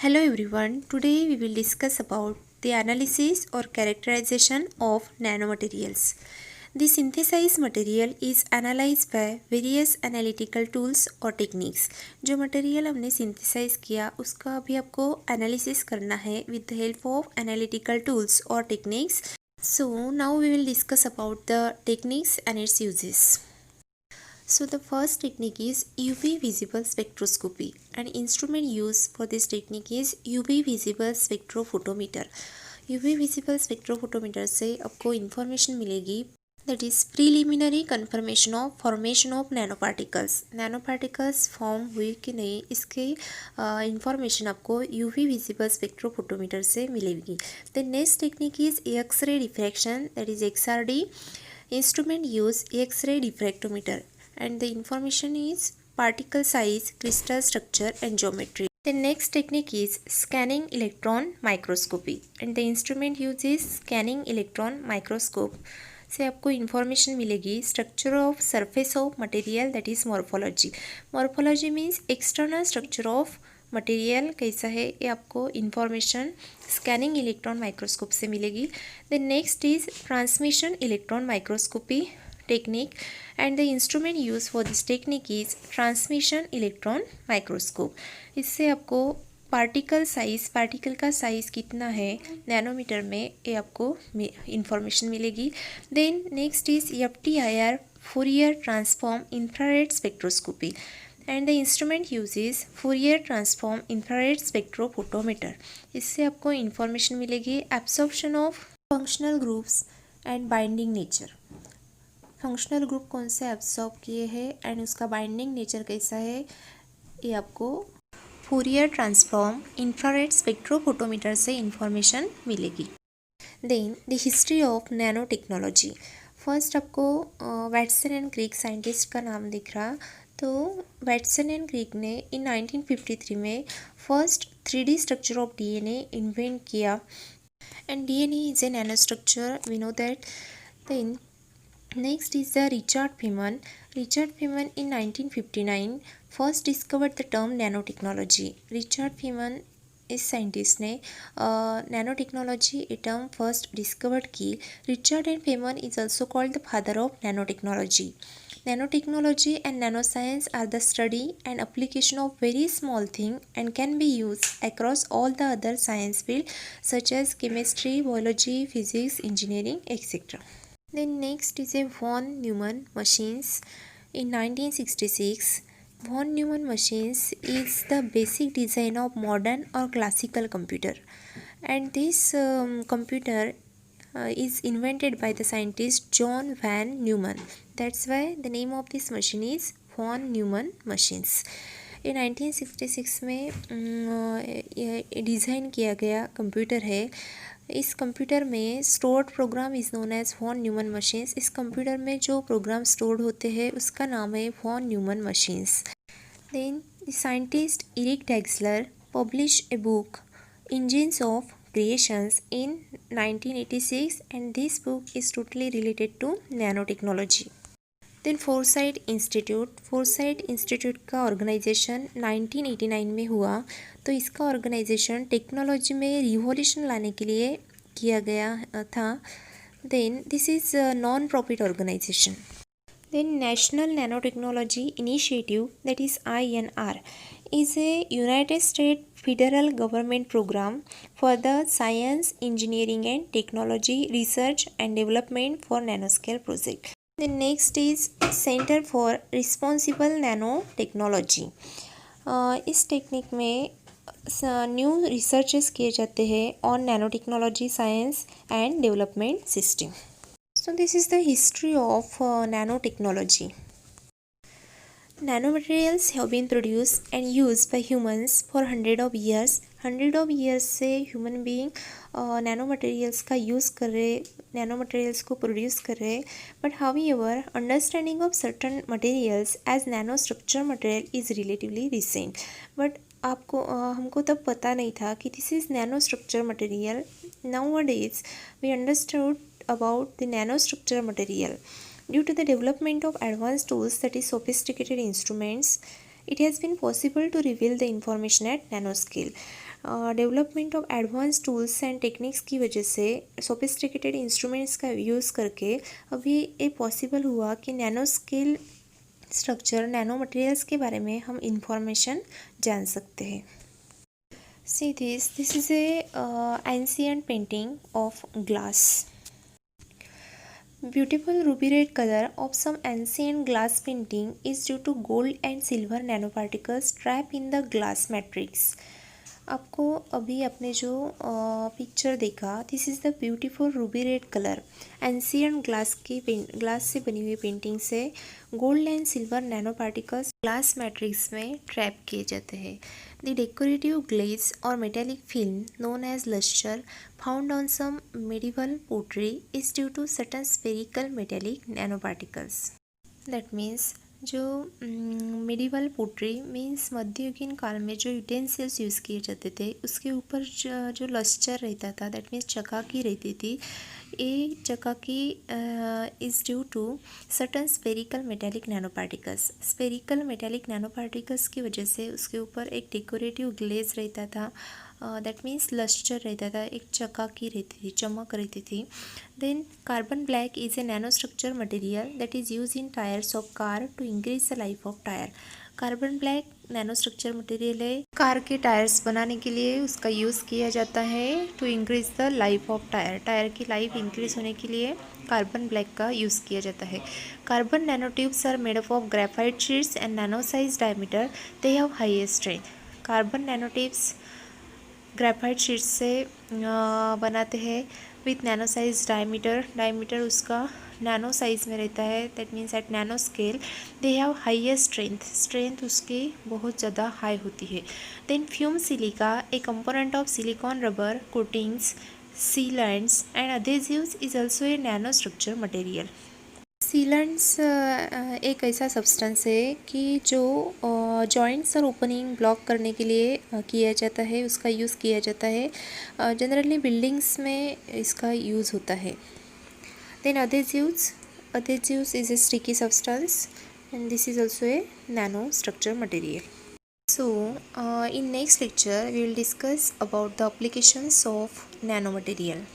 Hello everyone, today we will discuss about the analysis or characterization of nanomaterials. The synthesized material is analyzed by various analytical tools or techniques. जो material हमने synthesise किया उसका अभी आपको analysis करना है with the help of analytical tools or techniques. So now we will discuss about the techniques and its uses. So the first technique is UV visible spectroscopy. An instrument used for this technique is UV visible spectrophotometer. UV visible spectrophotometer से आपको information मिलेगी that is preliminary confirmation of formation of nanoparticles. Nanoparticles form हुए कि नहीं इसके information आपको UV visible spectrophotometer से मिलेगी. The next technique is X-ray diffraction, that is XRD. Instrument use X-ray diffractometer. And the information is particle size, crystal structure and geometry. The next technique is scanning electron microscopy and the instrument uses scanning electron microscope. से आपको information मिलेगी structure of surface of material, that is morphology. Morphology means external structure of material कैसा है ये आपको information scanning electron microscope से मिलेगी. The next is transmission electron microscopy technique and the instrument used for this technique is transmission electron microscope. इससे आपको particle का size कितना है नैनोमीटर में ये आपको इंफॉर्मेशन मिलेगी. Then next is FTIR Fourier transform infrared spectroscopy and the instrument uses Fourier transform infrared spectrophotometer. इससे आपको इंफॉर्मेशन मिलेगी absorption of functional groups and binding nature. Functional group कौन से एब्सॉर्ब किए हैं एंड उसका बाइंडिंग नेचर कैसा है ये आपको Fourier ट्रांसफॉर्म इंफ्रारेड स्पेक्ट्रोफोटोमीटर से इंफॉर्मेशन मिलेगी. Then the history of nanotechnology. First आपको वैटसन एंड क्रिक साइंटिस्ट का नाम दिख रहा. तो वैटसन एंड क्रिक ने इन 1953 में first 3D structure of DNA invent किया and DNA is a nano structure, we know that. Then next is the Richard Feynman. Richard Feynman in 1959 first discovered the term nanotechnology. Richard Feynman इस scientist ने nanotechnology ये term first discovered की. Richard and Feynman is also called the father of nanotechnology. Nanotechnology and nanoscience are the study and application of very small thing and can be used across all the other science fields such as chemistry, biology, physics, engineering, etc. Then next is a von Neumann machines. In 1966, von Neumann machines is the basic design of modern or classical computer, and this computer is invented by the scientist John van Neumann. That's why the name of this machine is von Neumann machines. ये 1966 में design किया गया computer है. इस computer में stored program is known as von Neumann machines. इस computer में जो प्रोग्राम स्टोर्ड होते हैं उसका नाम है von Neumann machines. Then the scientist Eric Drexler publish a book engines of creations in 1986 and this book is totally related to nano technology. Then Foresight Institute का organization 1989 में हुआ. तो इसका ऑर्गेनाइजेशन टेक्नोलॉजी में रिवॉल्यूशन लाने के लिए किया गया था. Then this is non profit organisation. Then national nanotechnology initiative, that is INR, is a United States federal government program for the science, engineering and technology research and development for nanoscale project. The next is Center for Responsible Nanotechnology. इस technique में new researches किए जाते हैं on nano technology science and development system. So this is the history of nano technology. Nanomaterials have been produced and used by humans for hundred of years. से human being nanomaterials का use कर रहे, nanomaterials को produce कर रहे. But however understanding of certain materials as nano structure material is relatively recent. But आपको हमको तब पता नहीं था कि this is nano structure material. Nowadays we understood about the nano structure material. Due to the development of advanced tools, that is sophisticated instruments, it has been possible to reveal the information at nanoscale. Development of advance tools and techniques की वजह से sophisticated instruments का use करके अभी ये possible हुआ कि nano scale structure nano materials के बारे में हम इंफॉर्मेशन जान सकते हैं. See this is a ancient painting of glass. Beautiful ruby red color of some ancient glass painting is due to gold and silver nanoparticles trapped in the glass matrix. आपको अभी आपने जो पिक्चर देखा, this is the beautiful ruby red colour ancient glass से बनी हुई painting से gold and silver nanoparticles glass matrix में ट्रैप किए जाते हैं. द डेकोरेटिव ग्लेज और metallic film known as lustre found on some medieval pottery is due to certain spherical metallic nanoparticles. That means जो medieval pottery means मध्ययुगीन काल में जो यूटेंसिल्स यूज़ किए जाते थे उसके ऊपर जो लस्टर रहता था, दैट मीन्स चकाकी रहती थी. ये चकाकी is due to certain spherical metallic nanoparticles. Spherical metallic nanoparticles की वजह से उसके ऊपर एक डेकोरेटिव ग्लेज रहता था, दैट मीन्स लस्टर रहता था, एक चकाकी रहती थी, चमक रहती थी. Then carbon black is a nano structure material that is use in tyres of car to increase the life of tyre. Carbon black nano structure material है, कार के टायर्स बनाने के लिए उसका यूज़ किया जाता है to increase the life of tyre. Tyre की लाइफ इंक्रीज होने के लिए कार्बन ब्लैक का यूज़ किया जाता है. Carbon nano tubes are made up of graphite sheets and nano size diameter. They have highest strength. Carbon nano tubes graphite sheet से बनाते हैं विथ नैनो साइज डायमीटर उसका नैनो साइज में रहता है, that means at nano scale. They have highest strength उसकी बहुत ज़्यादा हाई होती है. Then fume silica a component of silicon rubber coatings sealants and adhesives is also a nano structure material. Sealants एक ऐसा सब्सटेंस है कि जो जॉइंट्स और ओपनिंग ब्लॉक करने के लिए किया जाता है, उसका यूज़ किया जाता है. जनरली बिल्डिंग्स में इसका यूज़ होता है. Then adhesives is a sticky substance and this is also a nano structure material. So in next lecture we will discuss about the applications of nanomaterial.